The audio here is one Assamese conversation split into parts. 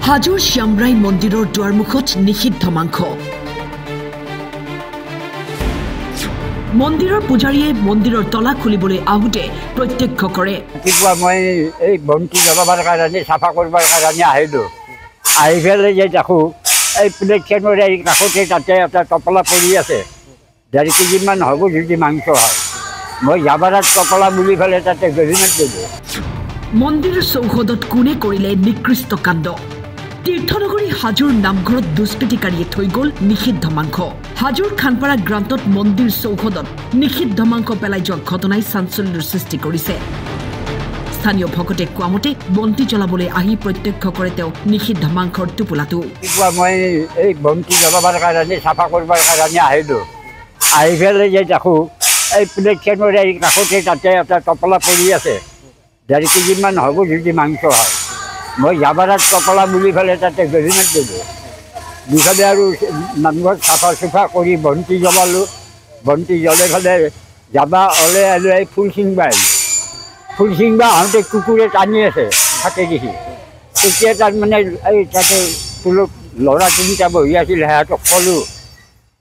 হাজোৰ শ্যামৰাই মন্দিৰৰ দুৱাৰমুখত নিষিদ্ধ মাংস। মন্দিৰৰ পূজাৰীয়ে মন্দিৰৰ তলা খুলিবলৈ আহোঁতে প্ৰত্যক্ষ কৰে। ৰাতিপুৱা মই এই বন্তি জ্বলাবৰ কাৰণে চাফা কৰিবৰ কাৰণে আহিলোঁ। আহি পেলাই যে দেখোঁ এই প্লেটখনৰ এই কাষতে তাতে এটা টপলা পৰি আছে। 1.5 কেজিমান হ'ব যদি মাংস হয়। মই জাবাৰাত টপলা বুলি পেলাই তাতে গৰিমাত দিলোঁ। মন্দিৰৰ চৌহদত কোনে কৰিলে নিকৃষ্ট কাণ্ড। তীৰ্থনগৰী হাজোৰ নামঘৰত দুষ্কৃতিকাৰীয়ে থৈ গ'ল নিষিদ্ধ মাংস। হাজোৰ খানপাৰা গ্ৰান্তত মন্দিৰ চৌহদত নিষিদ্ধ মাংস পেলাই যোৱা ঘটনাই চাঞ্চল্যৰ সৃষ্টি কৰিছে। স্থানীয় ভকতে কোৱা মতে বন্তি জ্বলাবলৈ আহি প্ৰত্যক্ষ কৰে তেওঁ নিষিদ্ধ মাংসৰ টোপোলাটো। ৰাতিপুৱা মই এই বন্তি জ্বলাবৰ কাৰণে চাফা কৰিবৰ কাৰণে আহিলোঁ। আহি পেলাই যে দেখোঁ এই প্লেটখনৰ এই কাষতে তাতে এটা টপলা পৰি আছে। 1.5 কেজিমান হ'ব যদি মাংস হয়। মই জাবাৰাত টপলা বুলি পেলাই তাতে গৰিমাত দিলোঁ। দুফালে আৰু নামঘৰত চাফা চুফা কৰি বন্তি জ্বলালোঁ। বন্তি জ্বলাই পেলাই যাবা ওলাই ওলাই ফুল ছিঙিব আহিলোঁ। ফুল ছিঙিব আহোঁতে কুকুৰে টানি আছে থাকে দেখি। তেতিয়া তাৰমানে এই তাতে ফুলত ল'ৰা 3টা বহি আছিল। সিহঁতক ক'লোঁ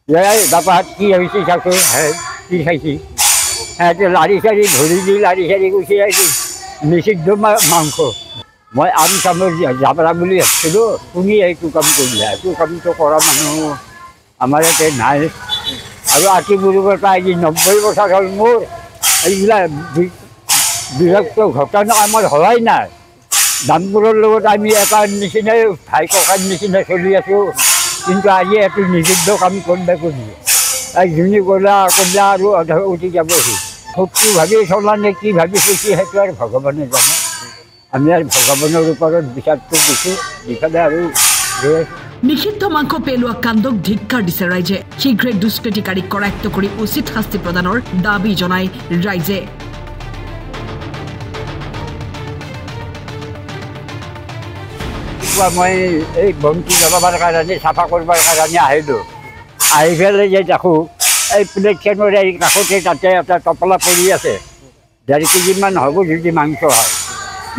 যে বাপাহঁত কি হৈছে চাইছোঁ, কি খাইছি। সিহঁতে লাৰি চাৰি ধৰি দি লাৰি চাৰি গুচি আহিছিল। নিষিদ্ধ মাংস। মই আম চামৰ জাবৰা বুলি ভাবিছিলোঁ। তুমি এইটো কাম কৰিলা। এইটো কামটো কৰা মানুহ আমাৰ ইয়াতে নাই। আৰু আতি বুৰুকৰ পৰা আজি 90 বছৰ হ'ল মোৰ এইবিলাক বিৰক্ত ঘটনা আমাৰ হোৱাই নাই। দামবোৰৰ লগত আমি এটা নিচিনাই ভাই ককাৰ নিচিনা চলি আছোঁ। কিন্তু আজি এইটো নিষিদ্ধ কাম কৰিব খুজিছে। যোনে ক'লা আৰু অধ উঠি যাবহি। শক্তি ভাবি চলা নে কি ভাবি চলিছে সেইটো আৰু ভগৱানে জানে। আমি আৰু ভগৱানৰ ওপৰত বিচাৰটো দিছোঁ। দিফালে আৰু নিষিদ্ধ মাংস পেলোৱা কাণ্ডক ধিক্কাৰ দিছে ৰাইজে। শীঘ্ৰে দুষ্কৃতিকাৰীক কৰায়ত্ব কৰি উচিত শাস্তি প্ৰদানৰ দাবী জনায় ৰাইজে। মই এই বন্তি জ্বলাবৰ কাৰণে চাফা কৰিবৰ কাৰণে আহিলোঁ। আহি পেলাই যে দেখোঁ এই প্লেটখনৰ এই কাষতে তাতে এটা টপলা পৰি আছে। 1.5 কেজিমান হ'ব যদি মাংস হয়।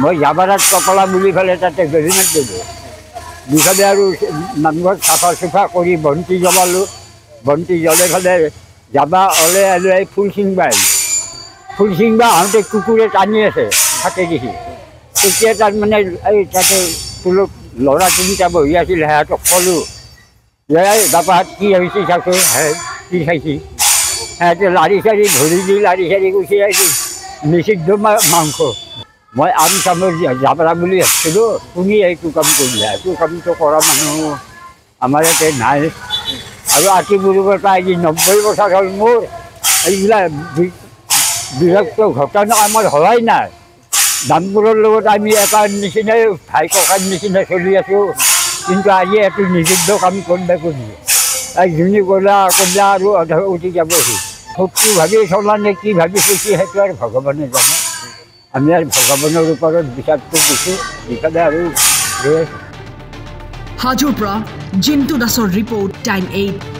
মই জাবাৰাত টপলা বুলি পেলাই তাতে গৰিমাত দিলোঁ। দুফালে আৰু নামঘৰত চাফা চুফা কৰি বন্তি জ্বলালোঁ। বন্তি জ্বলাই পেলাই যাবা ওলাই ওলাই ফুল ছিঙিব আহিলোঁ। ফুল ছিঙিব আহোঁতে কুকুৰে টানি আছে থাকে দেখি। তেতিয়া তাৰমানে এই তাতে ফুলত ল'ৰা 3টা বহি আছিল। সিহঁতক ক'লোঁ যে বাপাহঁত কি হৈছে চাইছোঁ, কি খাইছি। সিহঁতে লাৰি চাৰি ধৰি দি লাৰি চাৰি গুচি আহিছিল। নিষিদ্ধ মাংস। মই আম চামৰ জাবৰা বুলি ভাবিছিলোঁ। তুমি এইটো কাম কৰিলা। এইটো কামটো কৰা মানুহ আমাৰ ইয়াতে নাই। আৰু আতি বুৰুকৰ পৰা আজি 90 বছৰ হ'ল মোৰ এইবিলাক বিৰক্ত ঘটনা আমাৰ হোৱাই নাই। দামবোৰৰ লগত আমি এটা নিচিনাই ভাই ককাৰ নিচিনা চলি আছোঁ। কিন্তু আজি এইটো নিষিদ্ধ কাম কৰিব খুজিছে। যোনে ক'লা আৰু অধ উঠি যাবহি। শক্তি ভাবি চলা নে কি ভাবি চলিছে সেইটো আৰু ভগৱানে জানে। আমি আৰু ভগৱানৰ ওপৰত বিচাৰটো দিছোঁ। দিফালে আৰু হাজোৰ পৰা জিন্তু দাসৰ ৰিপৰ্ট, টাইম 8।